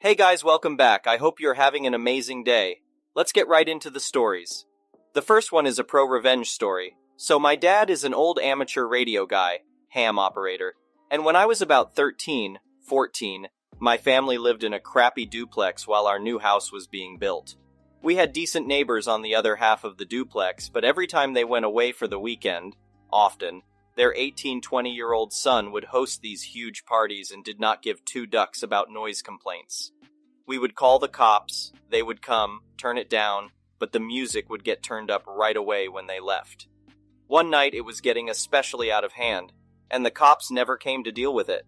Hey guys, welcome back. I hope you're having an amazing day. Let's get right into the stories. The first one is a pro-revenge story. So my dad is an old amateur radio guy, ham operator, and when I was about 13, 14, my family lived in a crappy duplex while our new house was being built. We had decent neighbors on the other half of the duplex, but every time they went away for the weekend, often, their 18, 20-year-old son would host these huge parties and did not give two ducks about noise complaints. We would call the cops, they would come, turn it down, but the music would get turned up right away when they left. One night it was getting especially out of hand, and the cops never came to deal with it.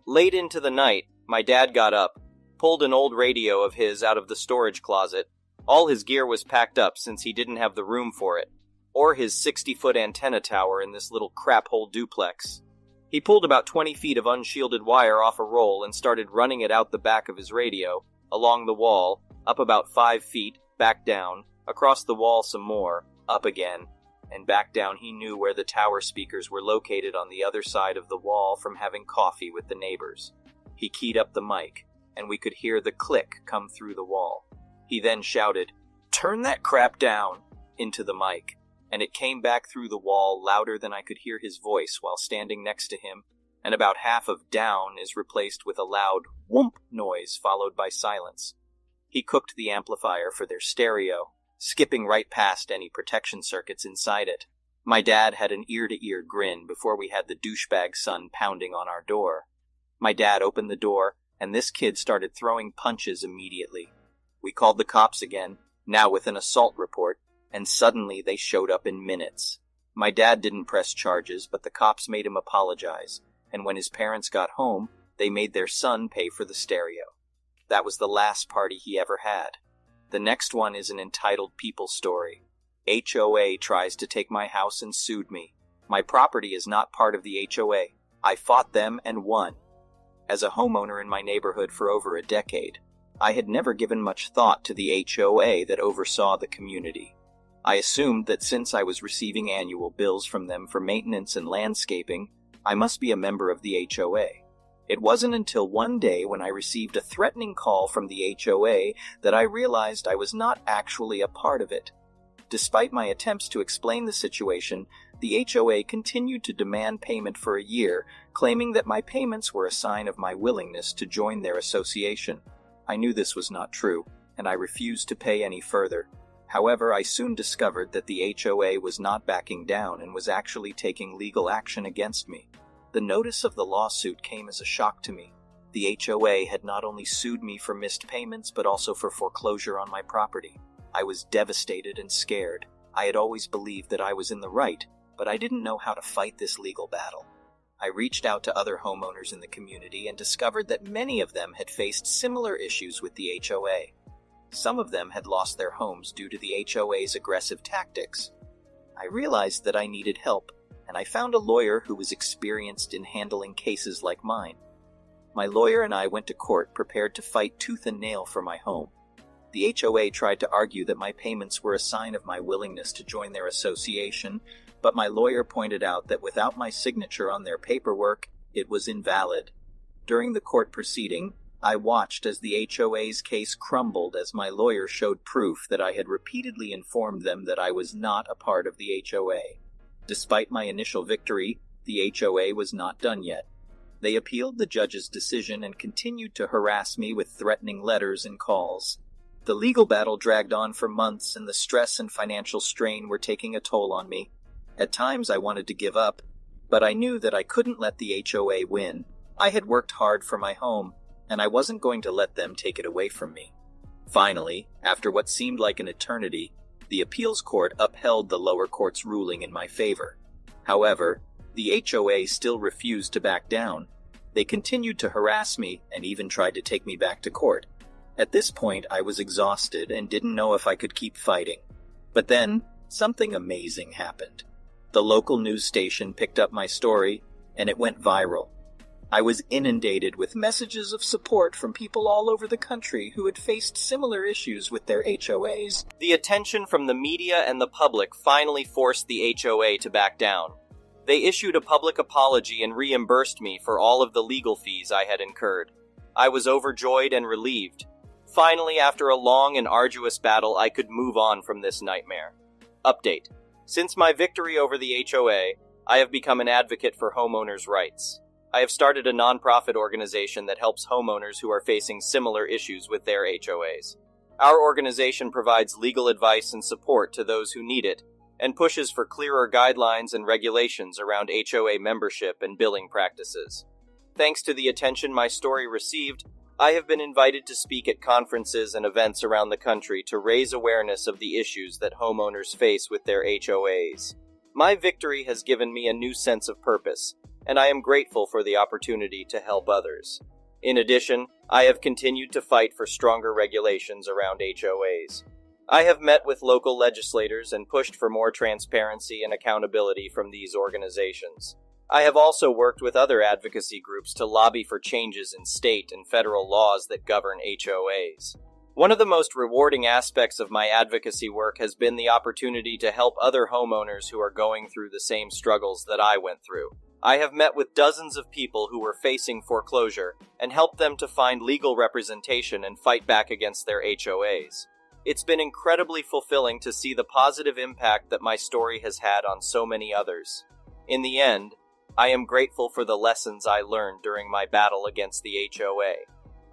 Late into the night, my dad got up, pulled an old radio of his out of the storage closet. All his gear was packed up since he didn't have the room for it, or his 60-foot antenna tower in this little crap-hole duplex. He pulled about 20 feet of unshielded wire off a roll and started running it out the back of his radio, along the wall, up about 5 feet, back down, across the wall some more, up again, and back down. He knew where the tower speakers were located on the other side of the wall from having coffee with the neighbors. He keyed up the mic, and we could hear the click come through the wall. He then shouted, "Turn that crap down," into the mic, and it came back through the wall louder than I could hear his voice while standing next to him, and about half of "down" is replaced with a loud whoomp noise followed by silence. He cooked the amplifier for their stereo, skipping right past any protection circuits inside it. My dad had an ear-to-ear grin before we had the douchebag son pounding on our door. My dad opened the door, and this kid started throwing punches immediately. We called the cops again, now with an assault report, and suddenly they showed up in minutes. My dad didn't press charges, but the cops made him apologize, and when his parents got home, they made their son pay for the stereo. That was the last party he ever had. The next one is an entitled people story. HOA tries to take my house and sued me. My property is not part of the HOA. I fought them and won. As a homeowner in my neighborhood for over a decade, I had never given much thought to the HOA that oversaw the community. I assumed that since I was receiving annual bills from them for maintenance and landscaping, I must be a member of the HOA. It wasn't until one day when I received a threatening call from the HOA that I realized I was not actually a part of it. Despite my attempts to explain the situation, the HOA continued to demand payment for a year, claiming that my payments were a sign of my willingness to join their association. I knew this was not true, and I refused to pay any further. However, I soon discovered that the HOA was not backing down and was actually taking legal action against me. The notice of the lawsuit came as a shock to me. The HOA had not only sued me for missed payments, but also for foreclosure on my property. I was devastated and scared. I had always believed that I was in the right, but I didn't know how to fight this legal battle. I reached out to other homeowners in the community and discovered that many of them had faced similar issues with the HOA. Some of them had lost their homes due to the HOA's aggressive tactics. I realized that I needed help, and I found a lawyer who was experienced in handling cases like mine. My lawyer and I went to court prepared to fight tooth and nail for my home. The HOA tried to argue that my payments were a sign of my willingness to join their association, but my lawyer pointed out that without my signature on their paperwork, it was invalid. During the court proceeding, I watched as the HOA's case crumbled as my lawyer showed proof that I had repeatedly informed them that I was not a part of the HOA. Despite my initial victory, the HOA was not done yet. They appealed the judge's decision and continued to harass me with threatening letters and calls. The legal battle dragged on for months, and the stress and financial strain were taking a toll on me. At times I wanted to give up, but I knew that I couldn't let the HOA win. I had worked hard for my home, and I wasn't going to let them take it away from me. Finally, after what seemed like an eternity, the appeals court upheld the lower court's ruling in my favor. However, the HOA still refused to back down. They continued to harass me and even tried to take me back to court. At this point, I was exhausted and didn't know if I could keep fighting. But then, something amazing happened. The local news station picked up my story, and it went viral. I was inundated with messages of support from people all over the country who had faced similar issues with their HOAs. The attention from the media and the public finally forced the HOA to back down. They issued a public apology and reimbursed me for all of the legal fees I had incurred. I was overjoyed and relieved. Finally, after a long and arduous battle, I could move on from this nightmare. Update. Since my victory over the HOA, I have become an advocate for homeowners' rights. I have started a nonprofit organization that helps homeowners who are facing similar issues with their HOAs. Our organization provides legal advice and support to those who need it, and pushes for clearer guidelines and regulations around HOA membership and billing practices. Thanks to the attention my story received, I have been invited to speak at conferences and events around the country to raise awareness of the issues that homeowners face with their HOAs. My victory has given me a new sense of purpose, and I am grateful for the opportunity to help others. In addition, I have continued to fight for stronger regulations around HOAs. I have met with local legislators and pushed for more transparency and accountability from these organizations. I have also worked with other advocacy groups to lobby for changes in state and federal laws that govern HOAs. One of the most rewarding aspects of my advocacy work has been the opportunity to help other homeowners who are going through the same struggles that I went through. I have met with dozens of people who were facing foreclosure and helped them to find legal representation and fight back against their HOAs. It's been incredibly fulfilling to see the positive impact that my story has had on so many others. In the end, I am grateful for the lessons I learned during my battle against the HOA.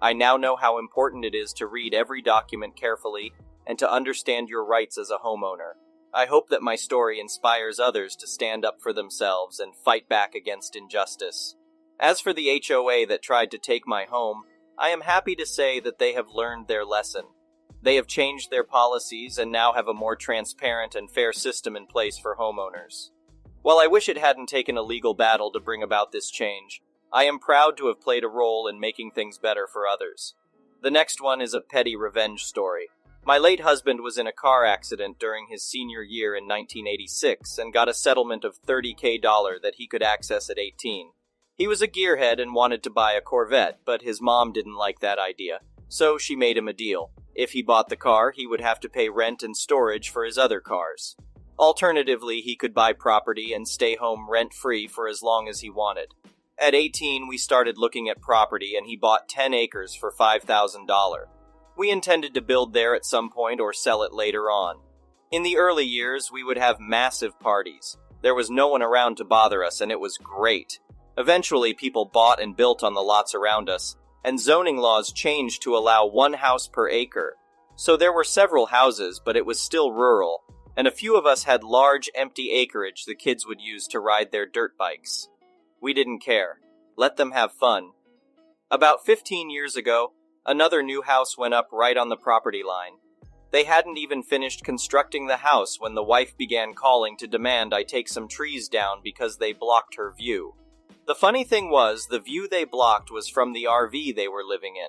I now know how important it is to read every document carefully and to understand your rights as a homeowner. I hope that my story inspires others to stand up for themselves and fight back against injustice. As for the HOA that tried to take my home, I am happy to say that they have learned their lesson. They have changed their policies and now have a more transparent and fair system in place for homeowners. While I wish it hadn't taken a legal battle to bring about this change, I am proud to have played a role in making things better for others. The next one is a petty revenge story. My late husband was in a car accident during his senior year in 1986 and got a settlement of $30,000 that he could access at 18. He was a gearhead and wanted to buy a Corvette, but his mom didn't like that idea, so she made him a deal. If he bought the car, he would have to pay rent and storage for his other cars. Alternatively, he could buy property and stay home rent-free for as long as he wanted. At 18, we started looking at property and he bought 10 acres for $5,000. We intended to build there at some point or sell it later on. In the early years, we would have massive parties. There was no one around to bother us and it was great. Eventually, people bought and built on the lots around us, and zoning laws changed to allow one house per acre. So there were several houses, but it was still rural, and a few of us had large empty acreage the kids would use to ride their dirt bikes. We didn't care. Let them have fun. About 15 years ago, another new house went up right on the property line. They hadn't even finished constructing the house when the wife began calling to demand I take some trees down because they blocked her view. The funny thing was, the view they blocked was from the RV they were living in.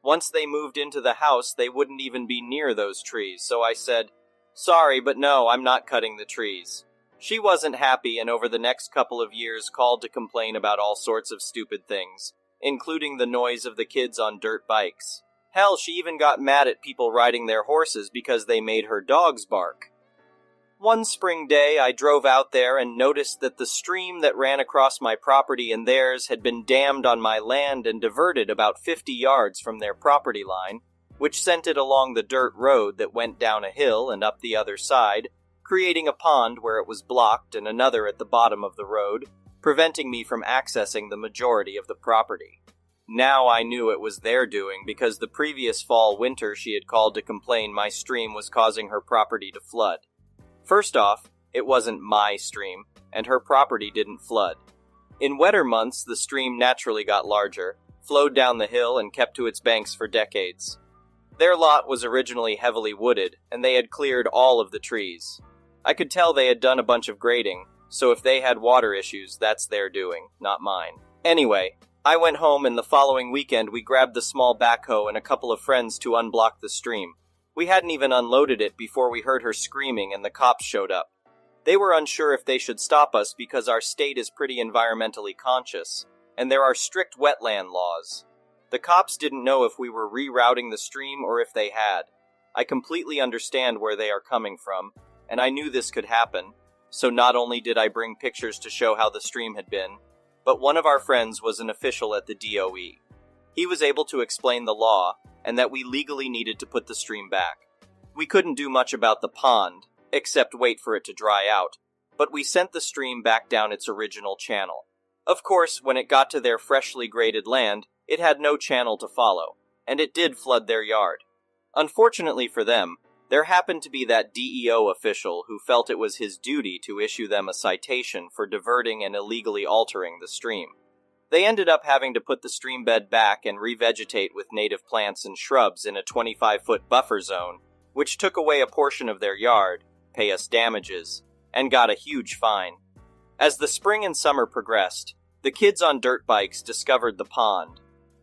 Once they moved into the house, they wouldn't even be near those trees, so I said, "Sorry, but no, I'm not cutting the trees." She wasn't happy and over the next couple of years called to complain about all sorts of stupid things, including the noise of the kids on dirt bikes. Hell, she even got mad at people riding their horses because they made her dogs bark. One spring day, I drove out there and noticed that the stream that ran across my property and theirs had been dammed on my land and diverted about 50 yards from their property line, which sent it along the dirt road that went down a hill and up the other side, creating a pond where it was blocked and another at the bottom of the road, preventing me from accessing the majority of the property. Now I knew it was their doing because the previous fall-winter she had called to complain my stream was causing her property to flood. First off, it wasn't my stream, and her property didn't flood. In wetter months, the stream naturally got larger, flowed down the hill, and kept to its banks for decades. Their lot was originally heavily wooded, and they had cleared all of the trees. I could tell they had done a bunch of grading, so if they had water issues, that's their doing, not mine. Anyway, I went home and the following weekend we grabbed the small backhoe and a couple of friends to unblock the stream. We hadn't even unloaded it before we heard her screaming and the cops showed up. They were unsure if they should stop us because our state is pretty environmentally conscious, and there are strict wetland laws. The cops didn't know if we were rerouting the stream or if they had. I completely understand where they are coming from, and I knew this could happen, so not only did I bring pictures to show how the stream had been, but one of our friends was an official at the DOE. He was able to explain the law, and that we legally needed to put the stream back. We couldn't do much about the pond, except wait for it to dry out, but we sent the stream back down its original channel. Of course, when it got to their freshly graded land, it had no channel to follow, and it did flood their yard. Unfortunately for them, there happened to be that DEO official who felt it was his duty to issue them a citation for diverting and illegally altering the stream. They ended up having to put the stream bed back and revegetate with native plants and shrubs in a 25-foot buffer zone, which took away a portion of their yard, pay us damages, and got a huge fine. As the spring and summer progressed, the kids on dirt bikes discovered the pond.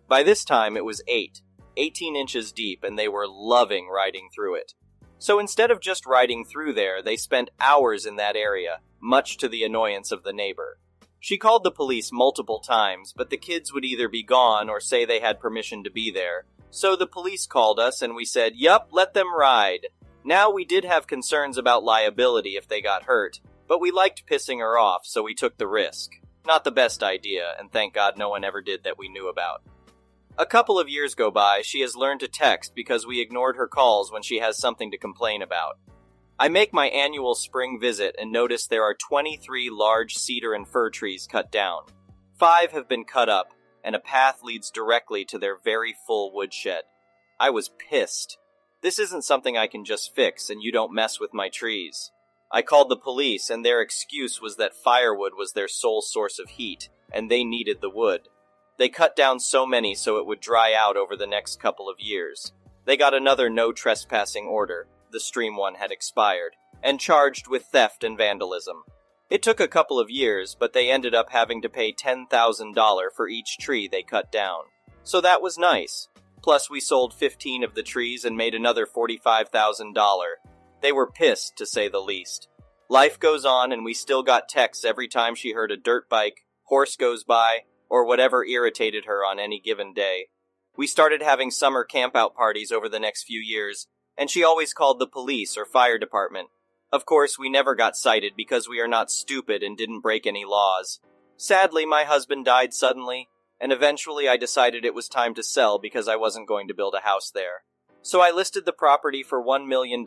By this time it was 18 inches deep, and they were loving riding through it. So instead of just riding through there, they spent hours in that area, much to the annoyance of the neighbor. She called the police multiple times, but the kids would either be gone or say they had permission to be there. So the police called us and we said, "Yup, let them ride." Now we did have concerns about liability if they got hurt, but we liked pissing her off, so we took the risk. Not the best idea, and thank God no one ever did that we knew about. A couple of years go by, she has learned to text because we ignored her calls when she has something to complain about. I make my annual spring visit and notice there are 23 large cedar and fir trees cut down. 5 have been cut up, and a path leads directly to their very full woodshed. I was pissed. This isn't something I can just fix, and you don't mess with my trees. I called the police, and their excuse was that firewood was their sole source of heat, and they needed the wood. They cut down so many so it would dry out over the next couple of years. They got another no trespassing order, the stream one had expired, and charged with theft and vandalism. It took a couple of years, but they ended up having to pay $10,000 for each tree they cut down. So that was nice. Plus we sold 15 of the trees and made another $45,000. They were pissed, to say the least. Life goes on, and we still got texts every time she heard a dirt bike, horse goes by, or whatever irritated her on any given day. We started having summer campout parties over the next few years, and she always called the police or fire department. Of course, we never got cited because we are not stupid and didn't break any laws. Sadly, my husband died suddenly, and eventually I decided it was time to sell because I wasn't going to build a house there. So I listed the property for $1 million,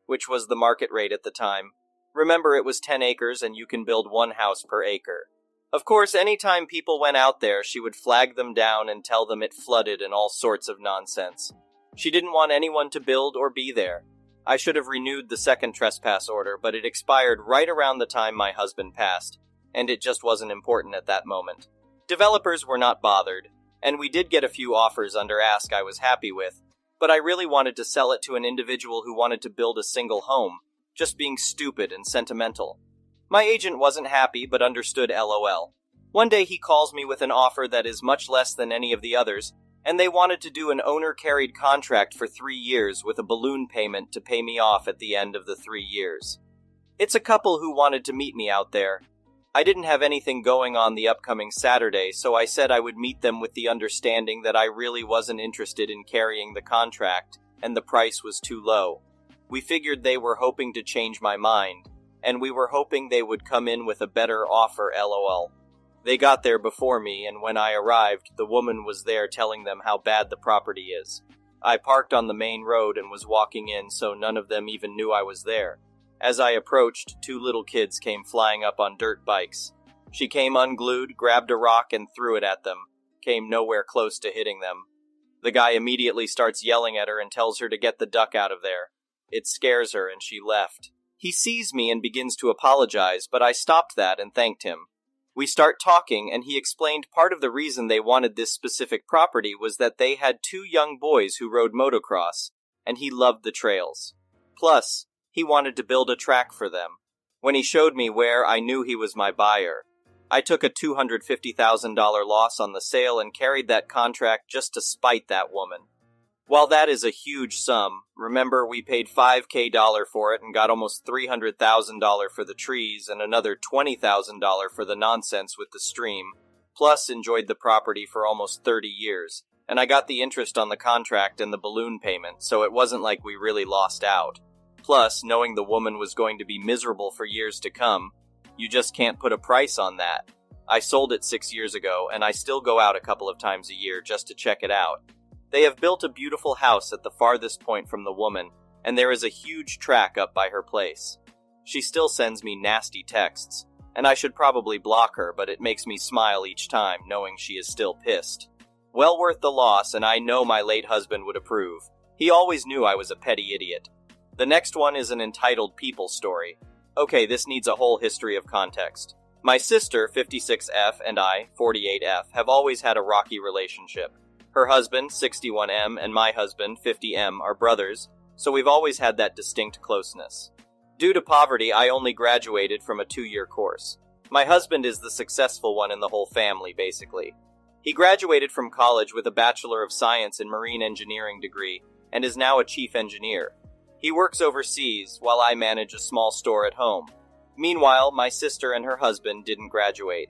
which was the market rate at the time. Remember, it was 10 acres and you can build 1 house per acre. Of course, anytime people went out there, she would flag them down and tell them it flooded and all sorts of nonsense. She didn't want anyone to build or be there. I should have renewed the second trespass order, but it expired right around the time my husband passed, and it just wasn't important at that moment. Developers were not bothered, and we did get a few offers under ask I was happy with, but I really wanted to sell it to an individual who wanted to build a single home, just being stupid and sentimental. My agent wasn't happy, but understood LOL. One day he calls me with an offer that is much less than any of the others, and they wanted to do an owner-carried contract for 3 years with a balloon payment to pay me off at the end of the 3 years. It's a couple who wanted to meet me out there. I didn't have anything going on the upcoming Saturday, so I said I would meet them with the understanding that I really wasn't interested in carrying the contract, and the price was too low. We figured they were hoping to change my mind, and we were hoping they would come in with a better offer, LOL. They got there before me, and when I arrived, the woman was there telling them how bad the property is. I parked on the main road and was walking in, so none of them even knew I was there. As I approached, 2 little kids came flying up on dirt bikes. She came unglued, grabbed a rock, and threw it at them. Came nowhere close to hitting them. The guy immediately starts yelling at her and tells her to get the duck out of there. It scares her, and she left. He sees me and begins to apologize, but I stopped that and thanked him. We start talking, and he explained part of the reason they wanted this specific property was that they had 2 young boys who rode motocross, and he loved the trails. Plus, he wanted to build a track for them. When he showed me where, I knew he was my buyer. I took a $250,000 loss on the sale and carried that contract just to spite that woman. While that is a huge sum, remember we paid $5,000 for it and got almost $300,000 for the trees and another $20,000 for the nonsense with the stream, plus enjoyed the property for almost 30 years, and I got the interest on the contract and the balloon payment, so it wasn't like we really lost out. Plus, knowing the woman was going to be miserable for years to come, you just can't put a price on that. I sold it 6 years ago, and I still go out a couple of times a year just to check it out. They have built a beautiful house at the farthest point from the woman, and there is a huge track up by her place. She still sends me nasty texts, and I should probably block her, but it makes me smile each time, knowing she is still pissed. Well worth the loss, and I know my late husband would approve. He always knew I was a petty idiot. The next one is an entitled people story. Okay, this needs a whole history of context. My sister, 56F, and I, 48F, have always had a rocky relationship. Her husband, 61M, and my husband, 50M, are brothers, so we've always had that distinct closeness. Due to poverty, I only graduated from a 2-year course. My husband is the successful one in the whole family, basically. He graduated from college with a Bachelor of Science in Marine Engineering degree and is now a chief engineer. He works overseas while I manage a small store at home. Meanwhile, my sister and her husband didn't graduate.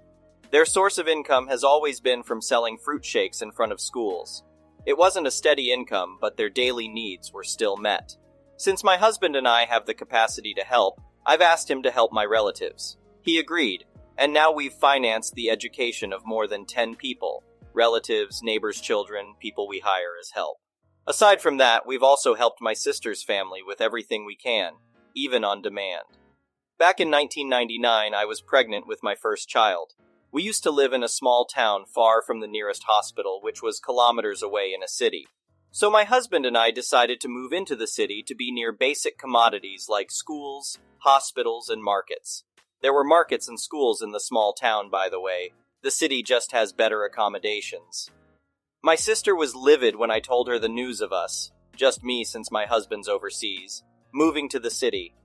Their source of income has always been from selling fruit shakes in front of schools. It wasn't a steady income, but their daily needs were still met. Since my husband and I have the capacity to help, I've asked him to help my relatives. He agreed, and now we've financed the education of more than 10 people, relatives, neighbors' children, people we hire as help. Aside from that, we've also helped my sister's family with everything we can, even on demand. Back in 1999, I was pregnant with my first child. We used to live in a small town far from the nearest hospital, which was kilometers away in a city. So my husband and I decided to move into the city to be near basic commodities like schools, hospitals, and markets. There were markets and schools in the small town, by the way. The city just has better accommodations. My sister was livid when I told her the news of us, just me since my husband's overseas, moving to the city.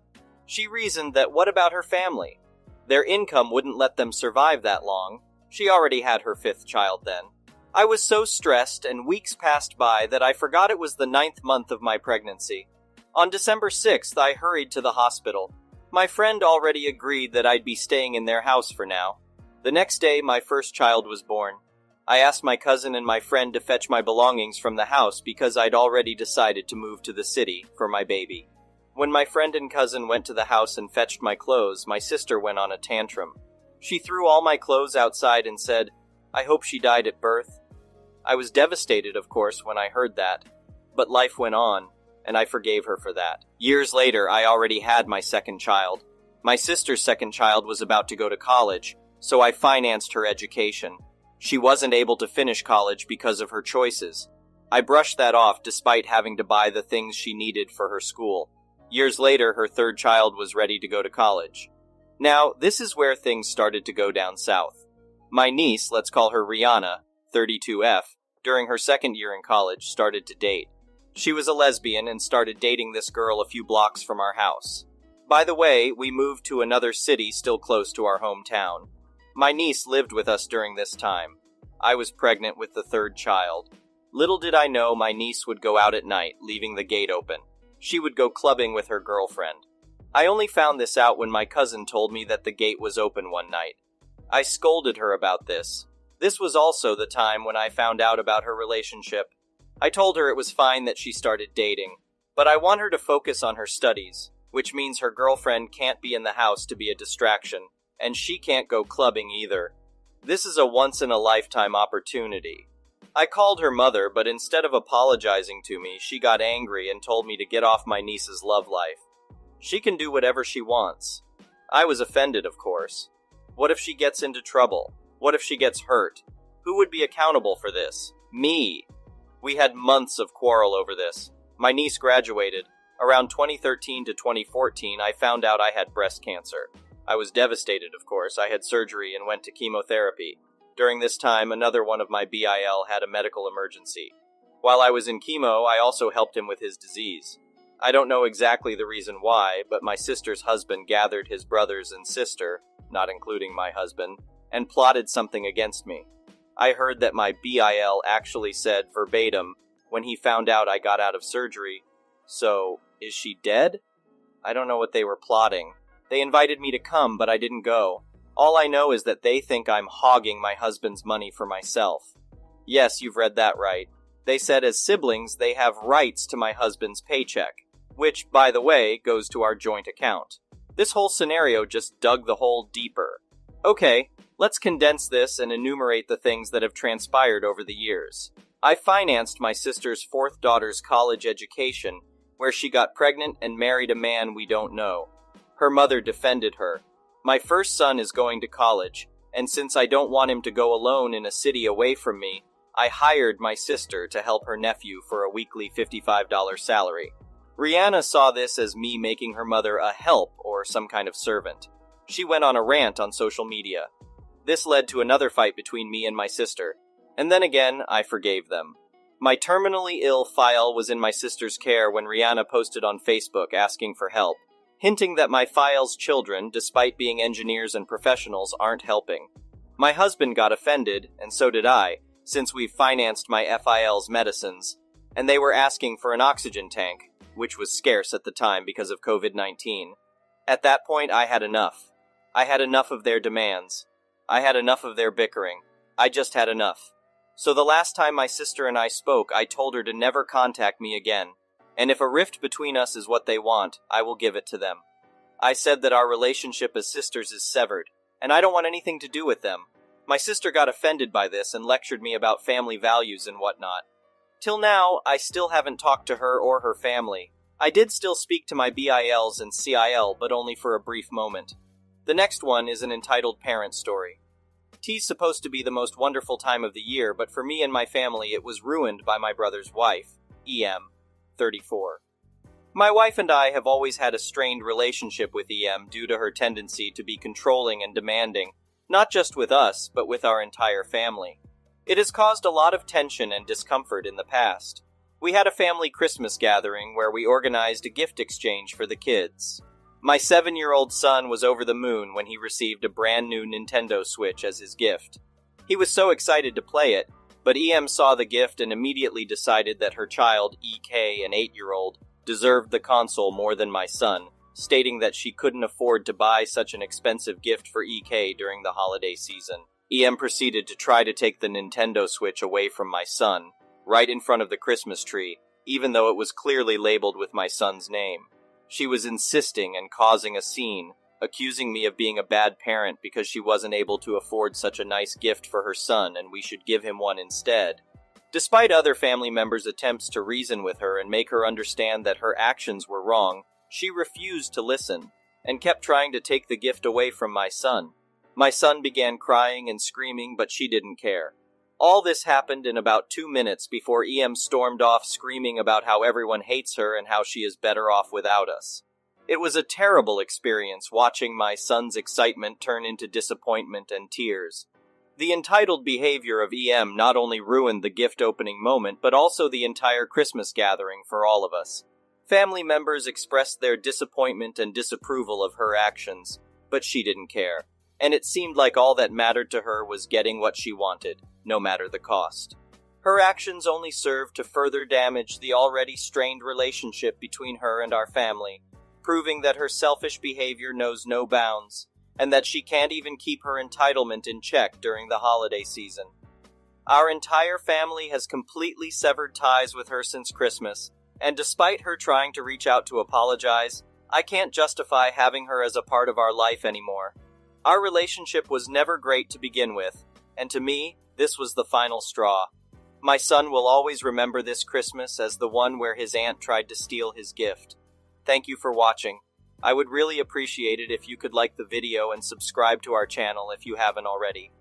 She reasoned that what about her family? Their income wouldn't let them survive that long. She already had her 5th child then. I was so stressed, and weeks passed by that I forgot it was the 9th month of my pregnancy. On December 6th, I hurried to the hospital. My friend already agreed that I'd be staying in their house for now. The next day, my first child was born. I asked my cousin and my friend to fetch my belongings from the house because I'd already decided to move to the city for my baby. When my friend and cousin went to the house and fetched my clothes, my sister went on a tantrum. She threw all my clothes outside and said, "I hope she died at birth." I was devastated, of course, when I heard that. But life went on, and I forgave her for that. Years later, I already had my second child. My sister's second child was about to go to college, so I financed her education. She wasn't able to finish college because of her choices. I brushed that off despite having to buy the things she needed for her school. Years later, her third child was ready to go to college. Now, this is where things started to go down south. My niece, let's call her Rihanna, 32F, during her second year in college, started to date. She was a lesbian and started dating this girl a few blocks from our house. By the way, we moved to another city still close to our hometown. My niece lived with us during this time. I was pregnant with the third child. Little did I know my niece would go out at night, leaving the gate open. She would go clubbing with her girlfriend. I only found this out when my cousin told me that the gate was open one night. I scolded her about this. This was also the time when I found out about her relationship. I told her it was fine that she started dating, but I want her to focus on her studies, which means her girlfriend can't be in the house to be a distraction, and she can't go clubbing either. This is a once-in-a-lifetime opportunity. I called her mother, but instead of apologizing to me, she got angry and told me to get off my niece's love life. She can do whatever she wants. I was offended, of course. What if she gets into trouble? What if she gets hurt? Who would be accountable for this? Me. We had months of quarrel over this. My niece graduated. Around 2013 to 2014, I found out I had breast cancer. I was devastated, of course. I had surgery and went to chemotherapy. During this time, another one of my BIL had a medical emergency. While I was in chemo, I also helped him with his disease. I don't know exactly the reason why, but my sister's husband gathered his brothers and sister, not including my husband, and plotted something against me. I heard that my BIL actually said verbatim, when he found out I got out of surgery, "So, is she dead?" I don't know what they were plotting. They invited me to come, but I didn't go. All I know is that they think I'm hogging my husband's money for myself. Yes, you've read that right. They said as siblings, they have rights to my husband's paycheck, which, by the way, goes to our joint account. This whole scenario just dug the hole deeper. Okay, Let's condense this and enumerate the things that have transpired over the years. I financed my sister's fourth daughter's college education, where she got pregnant and married a man we don't know. Her mother defended her. My first son is going to college, and since I don't want him to go alone in a city away from me, I hired my sister to help her nephew for a weekly $55 salary. Rihanna saw this as me making her mother a help or some kind of servant. She went on a rant on social media. This led to another fight between me and my sister, and then again, I forgave them. My terminally ill file was in my sister's care when Rihanna posted on Facebook asking for help, hinting that my file's children, despite being engineers and professionals, aren't helping. My husband got offended, and so did I, since we've financed my FIL's medicines, and they were asking for an oxygen tank, which was scarce at the time because of COVID-19. At that point, I had enough. I had enough of their demands. I had enough of their bickering. I just had enough. So the last time my sister and I spoke, I told her to never contact me again, and if a rift between us is what they want, I will give it to them. I said that our relationship as sisters is severed, and I don't want anything to do with them. My sister got offended by this and lectured me about family values and whatnot. Till now, I still haven't talked to her or her family. I did still speak to my BILs and CIL, but only for a brief moment. The next one is an entitled parent story. Tea's supposed to be the most wonderful time of the year, but for me and my family it was ruined by my brother's wife, EM, 34. My wife and I have always had a strained relationship with EM due to her tendency to be controlling and demanding, not just with us, but with our entire family. It has caused a lot of tension and discomfort in the past. We had a family Christmas gathering where we organized a gift exchange for the kids. My 7-year-old son was over the moon when he received a brand new Nintendo Switch as his gift. He was so excited to play it, but EM saw the gift and immediately decided that her child, EK, an 8-year-old, deserved the console more than my son, stating that she couldn't afford to buy such an expensive gift for EK during the holiday season. EM proceeded to try to take the Nintendo Switch away from my son, right in front of the Christmas tree, even though it was clearly labeled with my son's name. She was insisting and causing a scene, accusing me of being a bad parent because she wasn't able to afford such a nice gift for her son and we should give him one instead. Despite other family members' attempts to reason with her and make her understand that her actions were wrong, she refused to listen and kept trying to take the gift away from my son. My son began crying and screaming, but she didn't care. All this happened in about 2 minutes before EM stormed off screaming about how everyone hates her and how she is better off without us. It was a terrible experience watching my son's excitement turn into disappointment and tears. The entitled behavior of EM not only ruined the gift opening moment, but also the entire Christmas gathering for all of us. Family members expressed their disappointment and disapproval of her actions, but she didn't care. And it seemed like all that mattered to her was getting what she wanted, no matter the cost. Her actions only served to further damage the already strained relationship between her and our family, proving that her selfish behavior knows no bounds, and that she can't even keep her entitlement in check during the holiday season. Our entire family has completely severed ties with her since Christmas, and despite her trying to reach out to apologize, I can't justify having her as a part of our life anymore. Our relationship was never great to begin with, and to me, this was the final straw. My son will always remember this Christmas as the one where his aunt tried to steal his gift. Thank you for watching. I would really appreciate it if you could like the video and subscribe to our channel if you haven't already.